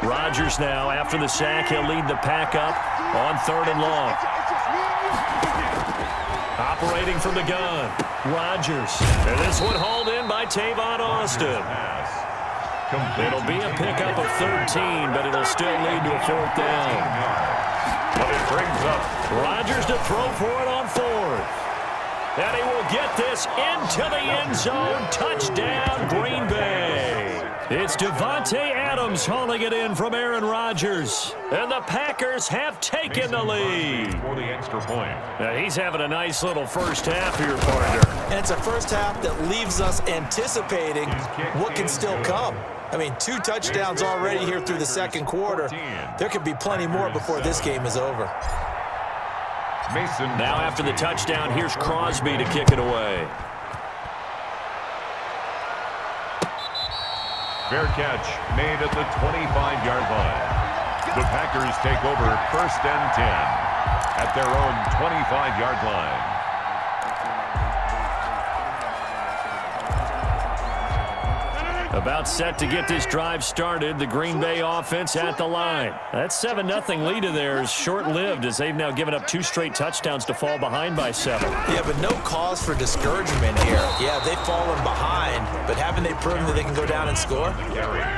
Rodgers now, after the sack, he'll lead the pack up on 3rd and long. Operating from the gun, Rodgers. And this one hauled in by Tavon Austin. It'll be a pickup of 13, but it'll still lead to a 4th down. But it brings up Rodgers to throw for it on 4th. And he will get this into the end zone. Touchdown, Green Bay. It's Davante Adams hauling it in from Aaron Rodgers. And the Packers have taken the lead. For the extra point. Now he's having a nice little first half here, partner. And it's a first half that leaves us anticipating what can still come. I mean, 2 touchdowns already here through the second quarter. There could be plenty more before this game is over. Now after the touchdown, here's Crosby to kick it away. Fair catch made at the 25-yard line. The Packers take over 1st and 10 at their own 25-yard line. About set to get this drive started, the Green Bay offense at the line. That 7-0 lead of theirs short-lived as they've now given up 2 straight touchdowns to fall behind by 7. Yeah, but no cause for discouragement here. Yeah, they've fallen behind, but haven't they proven that they can go down and score?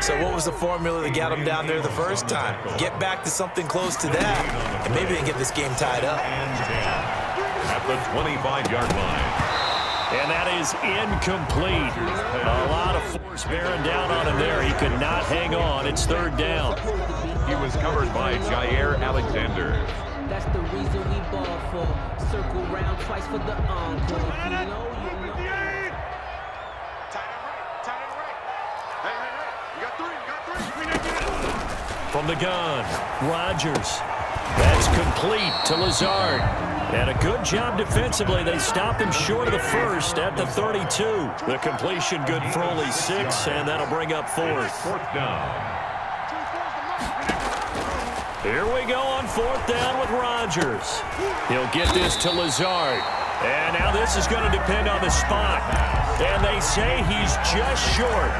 So what was the formula that got them down there the first time? Get back to something close to that, and maybe they can get this game tied up. At the 25-yard line. And that is incomplete. A lot of force bearing down on him there. He could not hang on. It's 3rd down. He was covered by Jair Alexander. That's the reason we ball for. Circle round twice for the encore. You know. Tight end right. Hey. You got 3. From the gun, Rodgers. That's complete to Lazard. And a good job defensively. They stop him short of the first at the 32. The completion good for only 6, and that'll bring up 4th. 4th down. Here we go on 4th down with Rodgers. He'll get this to Lazard. And now this is going to depend on the spot. And they say he's just short.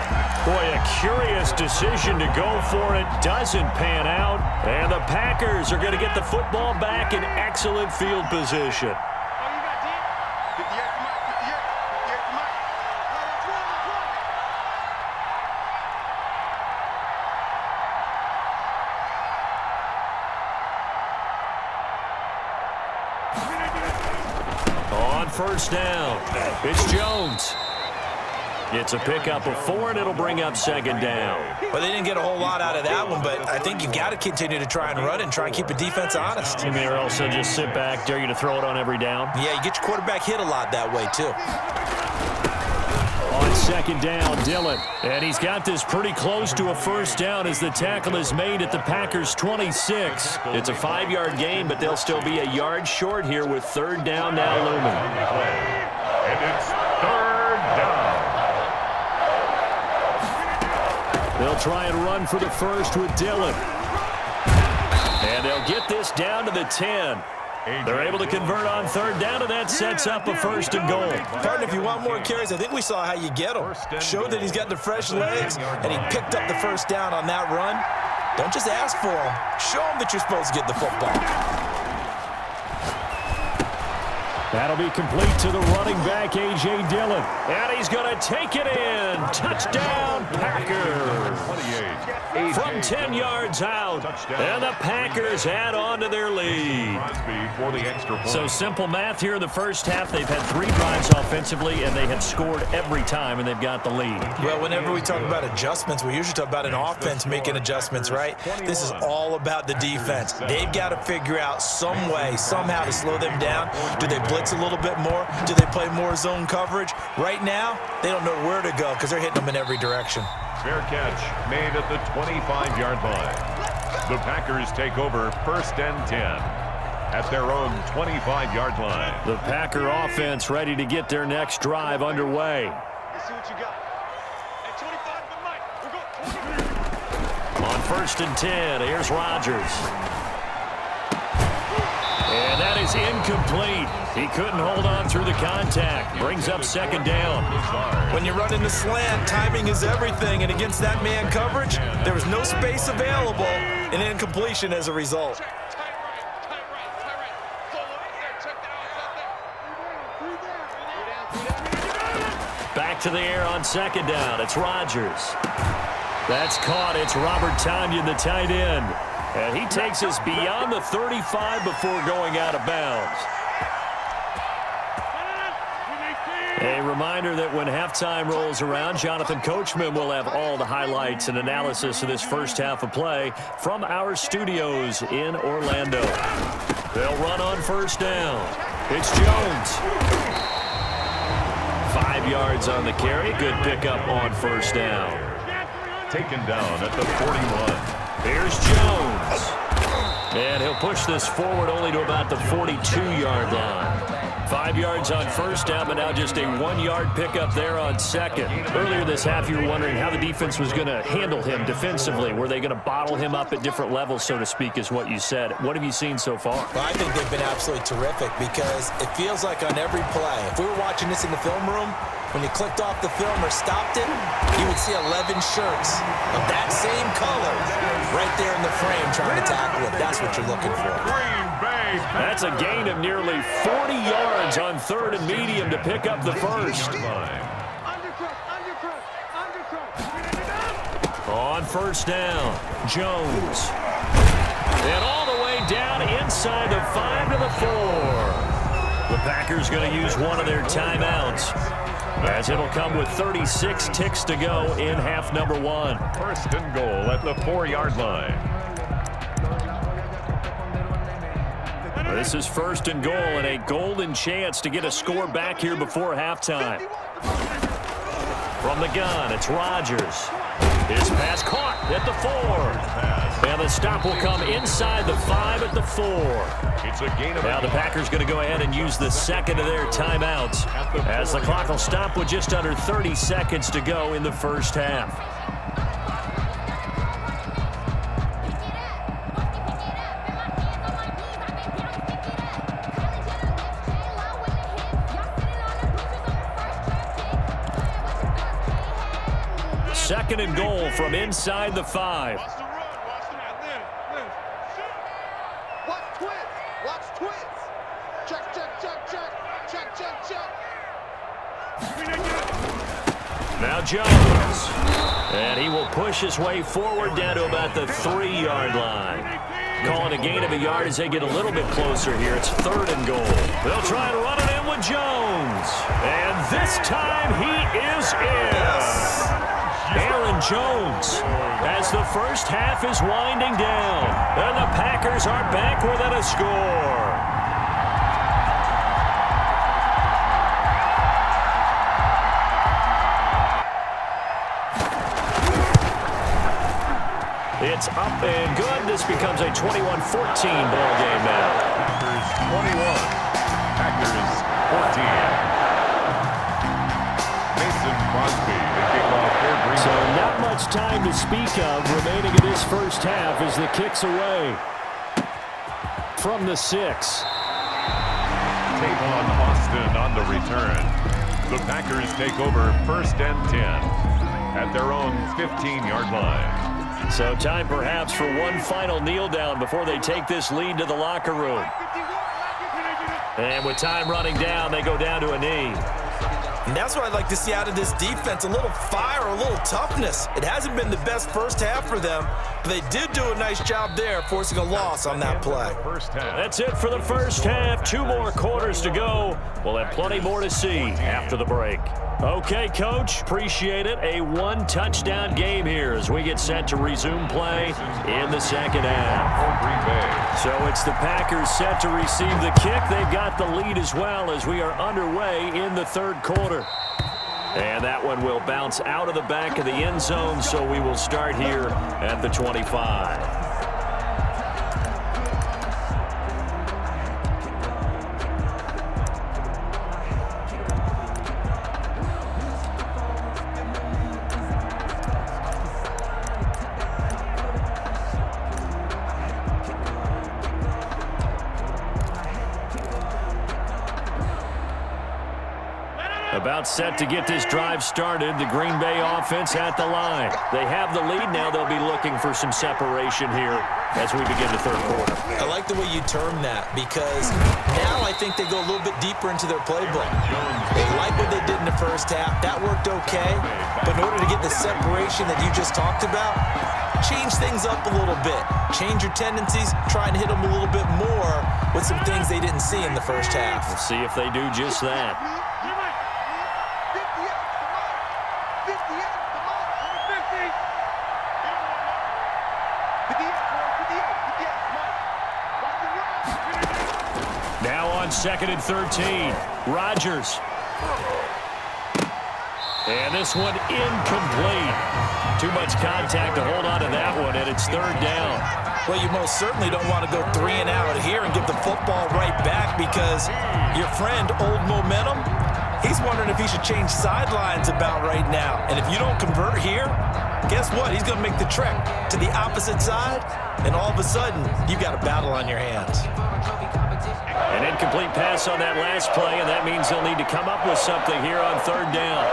Boy, a curious decision to go for it. Doesn't pan out. And the Packers are going to get the football back in excellent field position. On 1st down, it's Jones. It's a pickup of 4, and it'll bring up 2nd down. Well, they didn't get a whole lot out of that one, but I think you've got to continue to try and run and try and keep the defense honest. You may also just sit back, dare you to throw it on every down. Yeah, you get your quarterback hit a lot that way, too. On 2nd down, Dillon. And he's got this pretty close to a 1st down as the tackle is made at the Packers' 26. It's a 5-yard gain, but they'll still be a yard short here with 3rd down now looming. And it's 3rd down. They'll try and run for the first with Dillon. And they'll get this down to the 10. They're able to convert on 3rd down, and that sets up a 1st and goal. Partner, if you want more carries, I think we saw how you get him. Showed that he's got the fresh legs, and he picked up the 1st down on that run. Don't just ask for him. Show him that you're supposed to get the football. That'll be complete to the running back, A.J. Dillon. And he's going to take it in. Touchdown, Packers. From 10 yards out. And the Packers add on to their lead. So simple math here in the first half. They've had 3 drives offensively, and they have scored every time, and they've got the lead. Well, whenever we talk about adjustments, we usually talk about an offense making adjustments, right? This is all about the defense. They've got to figure out some way, somehow to slow them down. Do they blitz a little bit more? Do they play more zone coverage? Right now, they don't know where to go because they're hitting them in every direction. Fair catch made at the 25-yard line. The Packers take over 1st and 10 at their own 25-yard line. The Packer offense ready to get their next drive underway. Let's see what you got. Hey, 25 for Mike. We'll go. On 1st and 10, here's Rodgers. And that is incomplete. He couldn't hold on through the contact. Brings up second down. When you run in the slant, timing is everything, and against that man coverage, there was no space available, and incompletion as a result. Back to the air on second down. It's Rodgers. That's caught. It's Robert Tonyan, the tight end. And he takes us beyond the 35 before going out of bounds. A reminder that when halftime rolls around, Jonathan Coachman will have all the highlights and analysis of this first half of play from our studios in Orlando. They'll run on first down. It's Jones. 5 yards on the carry. Good pickup on first down. Taken down at the 41. Here's Jones. And he'll push this forward only to about the 42-yard line. 5 yards on first down, but now just a 1-yard pickup there on second. Earlier this half, you were wondering how the defense was going to handle him defensively. Were they going to bottle him up at different levels, so to speak, is what you said. What have you seen so far? Well, I think they've been absolutely terrific because it feels like on every play, if we were watching this in the film room, when you clicked off the film or stopped it, you would see 11 shirts of that same color right there in the frame trying to tackle it. That's what you're looking for. That's a gain of nearly 40 yards on third and medium to pick up the first. On first down, Jones. And all the way down inside the 5 to the 4. The Packers going to use one of their timeouts, as it'll come with 36 ticks to go in half number 1. First and goal at the 4-yard line. This is first and goal and a golden chance to get a score back here before halftime. From the gun, it's Rodgers. His pass caught at the 4. And the stop will come inside the 5 at the 4. It's a gain of now the Packers going to go ahead and use the second of their timeouts, as the clock will stop with just under 30 seconds to go in the first half. Second and goal from inside the 5. Watch the run. Watch the man. Watch twins. Watch twins. Check, check, check, check. Check, check, check. Now Jones. And he will push his way forward down to about the 3-yard line. Calling a gain of a yard as they get a little bit closer here. It's third and goal. They'll try to run it in with Jones. And this time he is in. Aaron Jones, as the first half is winding down, and the Packers are back within a score. It's up and good. This becomes a 21-14 ball game now. Packers 21, Packers 14. Mason Crosby to kick off their Green So Bay. not much time to speak of remaining in this first half as the kick's away from the 6. Tavon Austin on the return. The Packers take over first and 10 at their own 15-yard line. So time perhaps for one final kneel down before they take this lead to the locker room. And with time running down, they go down to a knee. And that's what I'd like to see out of this defense, a little fire, a little toughness. It hasn't been the best first half for them, but they did do a nice job there, forcing a loss on that play. That's it for the first half. 2 more quarters to go. We'll have plenty more to see after the break. Okay, Coach, appreciate it. A 1-touchdown game here as we get set to resume play in the second half. So it's the Packers set to receive the kick. They've got the lead as well as we are underway in the third quarter. And that one will bounce out of the back of the end zone, so we will start here at the 25. About set to get this drive started. The Green Bay offense at the line. They have the lead now. They'll be looking for some separation here as we begin the third quarter. I like the way you term that because now I think they go a little bit deeper into their playbook. They like what they did in the first half. That worked okay. But in order to get the separation that you just talked about, change things up a little bit. Change your tendencies. Try and hit them a little bit more with some things they didn't see in the first half. We'll see if they do just that. Now on 2nd and 13, Rodgers. And this one incomplete. Too much contact to hold on to that one, and it's 3rd down. Well, you most certainly don't want to go 3 and out here and give the football right back because your friend, Old Momentum, he's wondering if he should change sidelines about right now. And if you don't convert here, guess what? He's going to make the trek to the opposite side, and all of a sudden, you've got a battle on your hands. An incomplete pass on that last play, and that means they'll need to come up with something here on 3rd down.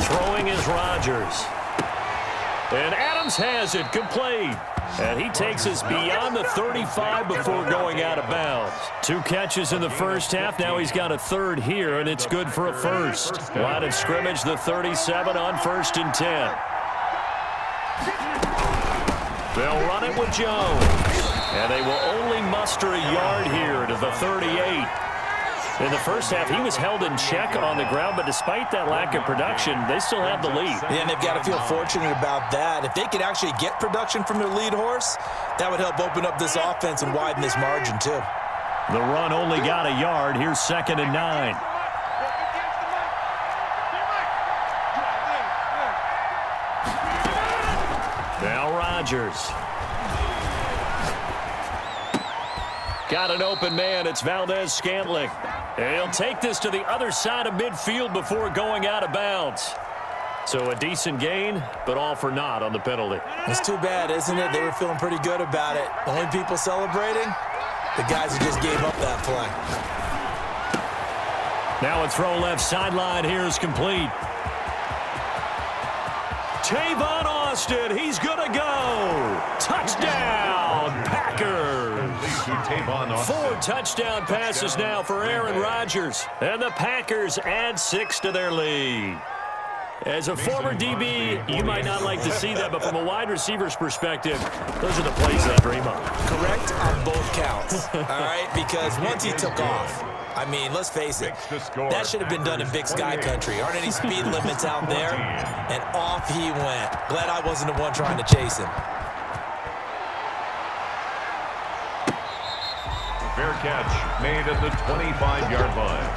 Throwing is Rodgers. And Adams has it complete. And he takes us beyond the 35 before going out of bounds. 2 catches in the first half. Now he's got a 3rd here, and it's good for a first. Line of scrimmage, the 37 on 1st and 10. They'll run it with Jones. And they will only muster a yard here to the 38. In the first half, he was held in check on the ground, but despite that lack of production, they still have the lead. Yeah, and they've got to feel fortunate about that. If they could actually get production from their lead horse, that would help open up this offense and widen this margin too. The run only got a yard. Here's 2nd and 9. Now Rodgers. Got an open man. It's Valdez-Scantling. And he'll take this to the other side of midfield before going out of bounds. So a decent gain, but all for naught on the penalty. It's too bad, isn't it? They were feeling pretty good about it. The only people celebrating, the guys who just gave up that play. Now a throw left sideline here is complete. Tavon Austin, he's going to go. Touchdown, Packers. 4 touchdown passes now for Aaron Rodgers. And the Packers add 6 to their lead. As a former DB, you might not like to see that, but from a wide receiver's perspective, those are the plays they dream of. Correct on both counts, all right? Because once he took off, I mean, let's face it, that should have been done in Big Sky Country. Aren't any speed limits out there? And off he went. Glad I wasn't the one trying to chase him. Fair catch made at the 25-yard line.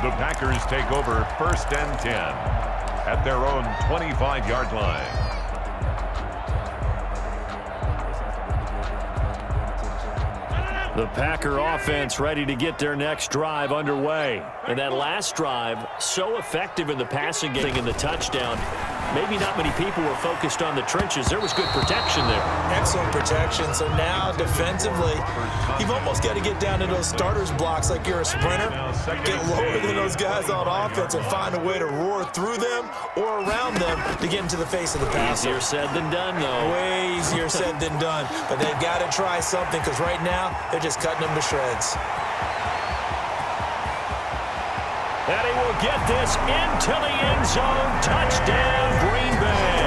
The Packers take over 1st and 10 at their own 25-yard line. The Packer offense ready to get their next drive underway. And that last drive, so effective in the passing game and the touchdown. Maybe not many people were focused on the trenches. There was good protection there. Excellent protection. So now defensively, you've almost got to get down to those starters blocks like you're a sprinter. Get lower than those guys on offense and find a way to roar through them or around them to get into the face of the passer. Easier said than done, though. Way easier said than done. But they've got to try something because right now they're just cutting them to shreds. And he will get this into the end zone. Touchdown, Green Bay.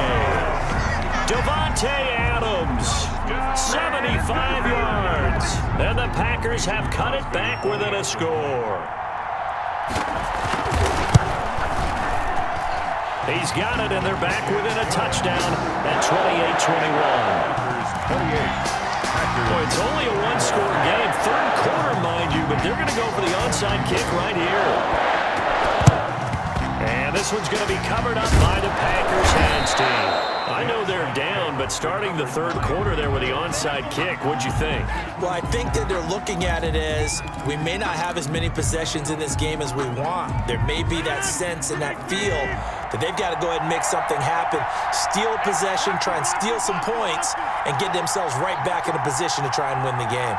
Davante Adams, 75 yards. And the Packers have cut it back within a score. He's got it, and they're back within a touchdown at 28-21. Boy, it's only a one-score game. 3rd quarter, mind you, but they're going to go for the onside kick right here. And this one's going to be covered up by the Packers hands team. I know they're down, but starting the 3rd quarter there with the onside kick, what'd you think? Well, I think that they're looking at it as we may not have as many possessions in this game as we want. There may be that sense and that feel that they've got to go ahead and make something happen, steal a possession, try and steal some points, and get themselves right back in a position to try and win the game.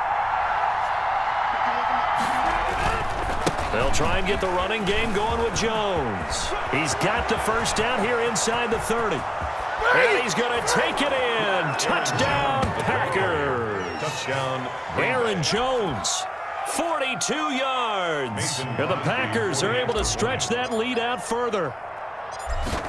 They'll try and get the running game going with Jones. He's got the first down here inside the 30. And he's going to take it in. Touchdown, Packers. Touchdown. Aaron Jones, 42 yards. And the Packers are able to stretch that lead out further.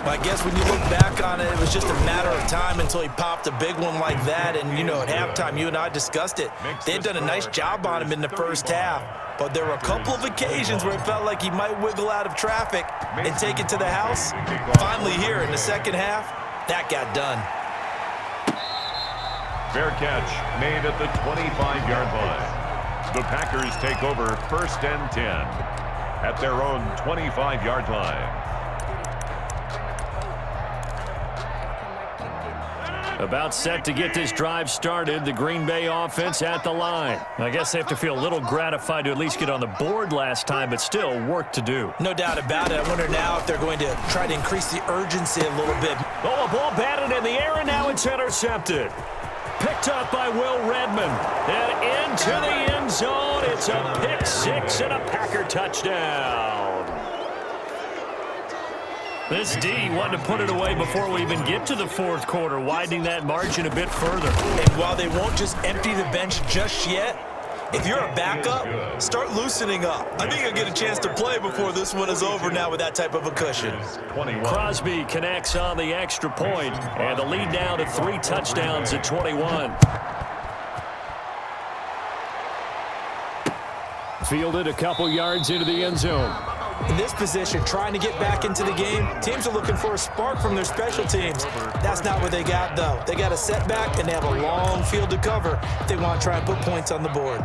I guess when you look back on it, it was just a matter of time until he popped a big one like that. And, you know, at halftime, you and I discussed it. They had done a nice job on him in the first half. But there were a couple of occasions where it felt like he might wiggle out of traffic and take it to the house. Finally here in the second half, that got done. Fair catch made at the 25-yard line. The Packers take over 1st and 10 at their own 25-yard line. About set to get this drive started, the Green Bay offense at the line. I guess they have to feel a little gratified to at least get on the board last time, but still work to do. No doubt about it. I wonder now if they're going to try to increase the urgency a little bit. Oh, a ball batted in the air, and now it's intercepted. Picked up by Will Redmond. And into the end zone. It's a pick six and a Packer touchdown. This D wanted to put it away before we even get to the fourth quarter, widening that margin a bit further. And while they won't just empty the bench just yet, if you're a backup, start loosening up. I think you'll get a chance to play before this one is over now with that type of a cushion. Crosby connects on the extra point, and the lead now to 3 touchdowns at 21. Fielded a couple yards into the end zone. In this position, trying to get back into the game, teams are looking for a spark from their special teams. That's not what they got, though. They got a setback, and they have a long field to cover if they want to try and put points on the board.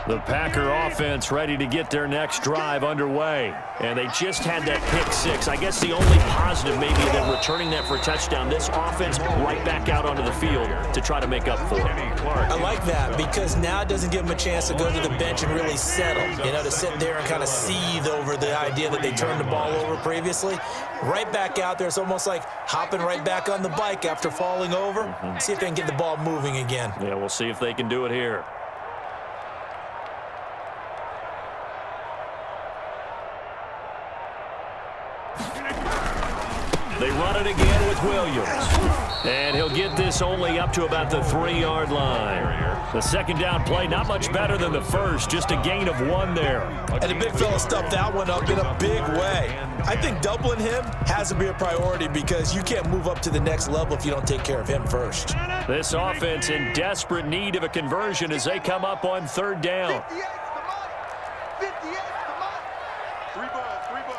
The Packer offense ready to get their next drive underway. And they just had that pick six. I guess the only positive maybe than returning that for a touchdown. This offense right back out onto the field to try to make up for it. I like that because now it doesn't give them a chance to go to the bench and really settle. You know, to sit there and kind of seethe over the idea that they turned the ball over previously. Right back out there. It's almost like hopping right back on the bike after falling over. See if they can get the ball moving again. Yeah, we'll see if they can do it here. They run it again with Williams. And he'll get this only up to about the 3-yard line. The second down play, not much better than the first, just a gain of 1 there. And the big fella stuffed that one up in a big way. I think doubling him has to be a priority because you can't move up to the next level if you don't take care of him first. This offense in desperate need of a conversion as they come up on 3rd down. 58's the money. 58's the money. 3 balls, 3 balls.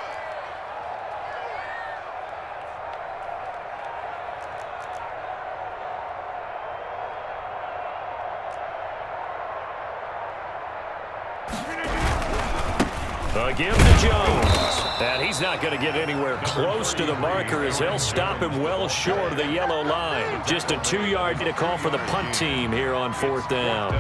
Again to Jones. And he's not going to get anywhere close to the marker as they'll stop him well short of the yellow line. Just a 2-yard to call for the punt team here on 4th down.